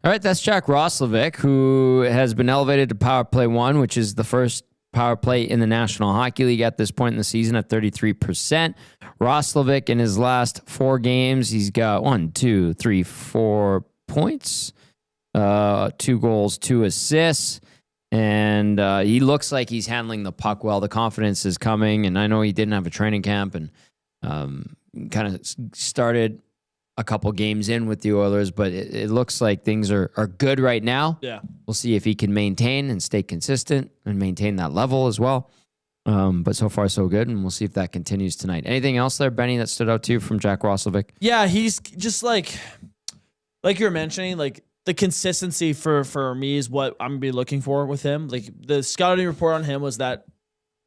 All right, that's Jack Roslovic, who has been elevated to Power Play 1, which is the first power play in the National Hockey League at this point in the season at 33%. Roslovic, in his last 4 games, he's got 4 points, 2 goals, 2 assists, and he looks like he's handling the puck well. The confidence is coming, and I know he didn't have a training camp and kind of started a couple games in with the Oilers, but it looks like things are good right now. Yeah. We'll see if he can maintain and stay consistent and maintain that level as well. But so far, so good, and we'll see if that continues tonight. Anything else there, Benny, that stood out to you from Jack Roslovic? Yeah, he's just like you were mentioning, like the consistency for me is what I'm going to be looking for with him. Like the scouting report on him was that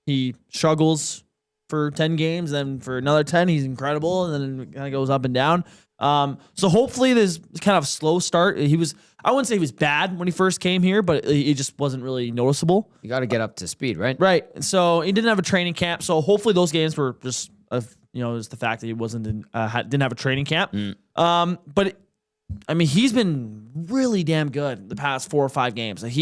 he struggles for 10 games, then for another 10, he's incredible, and then it kind of goes up and down. So hopefully this kind of slow start. I wouldn't say he was bad when he first came here, but he just wasn't really noticeable. You got to get up to speed, right? Right. So he didn't have a training camp. So hopefully those games were just, just the fact that he didn't have a training camp. But he's been really damn good the past 4 or 5 games. Like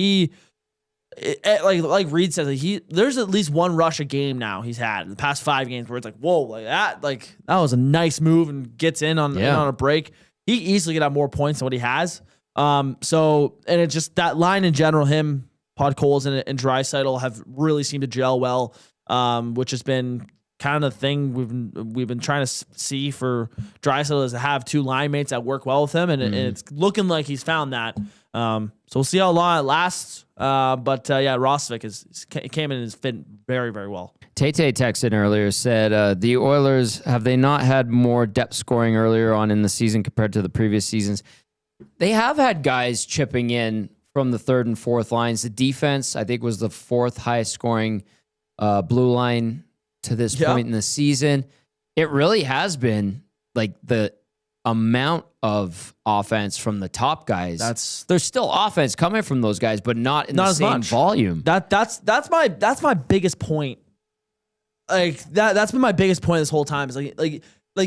Reed says, there's at least one rush a game now he's had in the past 5 games where it's like, whoa, that was a nice move and gets in on a break. He easily could have more points than what he has. And it's just that line in general, him, Podkolzin and Draisaitl have really seemed to gel well, which has been kind of the thing we've been trying to see for Draisaitl, is to have 2 line mates that work well with him, and it's looking like he's found that. So we'll see how long it lasts. Roslovic came in and has fit very, very well. Tate texted earlier, said, the Oilers, have they not had more depth scoring earlier on in the season compared to the previous seasons? They have had guys chipping in from the 3rd and 4th lines. The defense, I think, was the 4th highest scoring blue line to this point in the season. It really has been like the amount of offense from the top guys. There's still offense coming from those guys, but not in the same volume. That's my biggest point. Like that's been my biggest point this whole time. Is like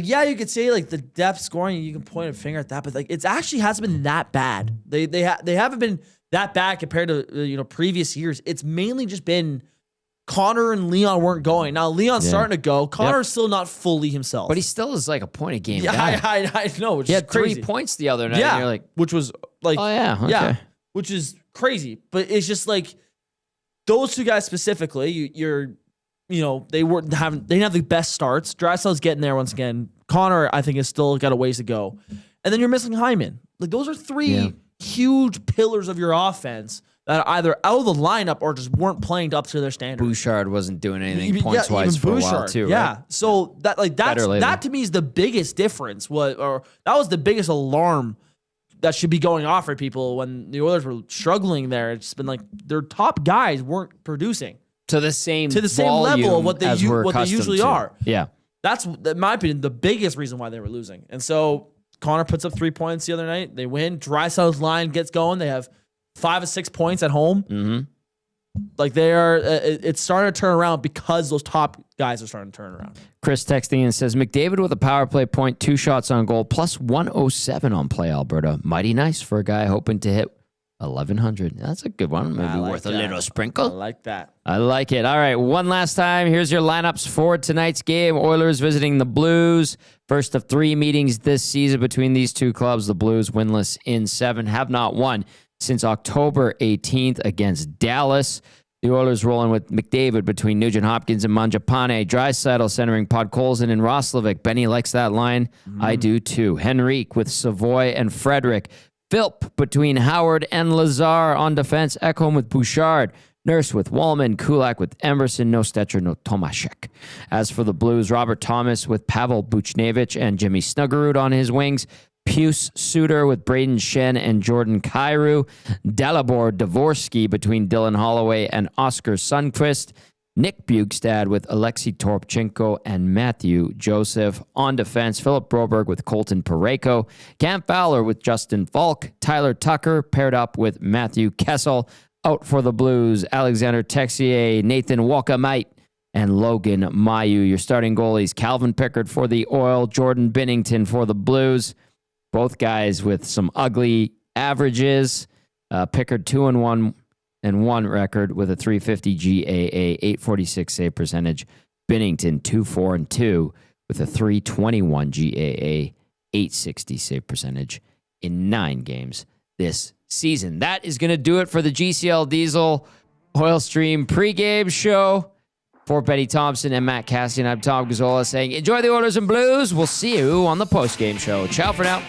yeah, you could say like the depth scoring, you can point a finger at that, but like it's actually hasn't been that bad. They haven't been that bad compared to previous years. It's mainly just been Connor and Leon weren't going. Now Leon's starting to go. Connor's still not fully himself, but he still is like a point a game guy. I know. Which he is had crazy. 3 points the other night. Yeah, and you're like, which was like, oh yeah, okay. yeah, which is crazy. But it's just like those two guys specifically. They didn't have the best starts. Draisaitl's getting there once again. Connor, I think, has still got a ways to go. And then you're missing Hyman. Like those are three huge pillars of your offense that are either out of the lineup or just weren't playing up to their standards. Bouchard wasn't doing anything points wise for a while too. Yeah. Right? So that to me is the biggest difference. That was the biggest alarm that should be going off for people when the Oilers were struggling there. It's been like their top guys weren't producing to the same level of what they usually are. Yeah. That's, in my opinion, the biggest reason why they were losing. And so Connor puts up 3 points the other night. They win. Draisaitl's line gets going. They have 5 or 6 points at home. Mm-hmm. Like they are, it's starting to turn around because those top guys are starting to turn around. Chris texting and says, McDavid with a power play point, 2 shots on goal, plus 107 on play, Alberta. Mighty nice for a guy hoping to hit 1,100. That's a good one. Maybe worth a little sprinkle. I like that. I like it. All right, one last time. Here's your lineups for tonight's game. Oilers visiting the Blues. First of 3 meetings this season between these two clubs. The Blues winless in 7, have not won since October 18th against Dallas. The Oilers rolling with McDavid between Nugent Hopkins and Mangiapane. Draisaitl centering Podkolzin and Roslovic. Benny likes that line. I do too. Henrique with Savoy and Frederick. Philp between Howard and Lazar on defense. Ekholm with Bouchard. Nurse with Wallman. Kulak with Emerson. No Stetcher, no Tomaszek. As for the Blues, Robert Thomas with Pavel Buchnevich and Jimmy Snuggerud on his wings. Puce Suter with Braden Shen and Jordan Kyrou. Dalibor Dvorsky between Dylan Holloway and Oscar Sundqvist. Nick Bjugstad with Alexei Toropchenko and Matthew Joseph. On defense, Philip Broberg with Colton Parayko. Cam Fowler with Justin Falk. Tyler Tucker paired up with Matthew Kessel. Out for the Blues, Alexander Texier, Nathan Walkamite, and Logan Mayu. Your starting goalies, Calvin Pickard for the Oil, Jordan Binnington for the Blues. Both guys with some ugly averages. Pickard 2-1 and 1 record with a .350 GAA, 846 save percentage. Binnington 2-4-2 with a .321 GAA, 860 save percentage in 9 games this season. That is going to do it for the GCL Diesel Oil Stream pregame show. For Benny Thomson and Matt Kassian, I'm Tom Gazzola saying enjoy the Oilers and Blues. We'll see you on the postgame show. Ciao for now.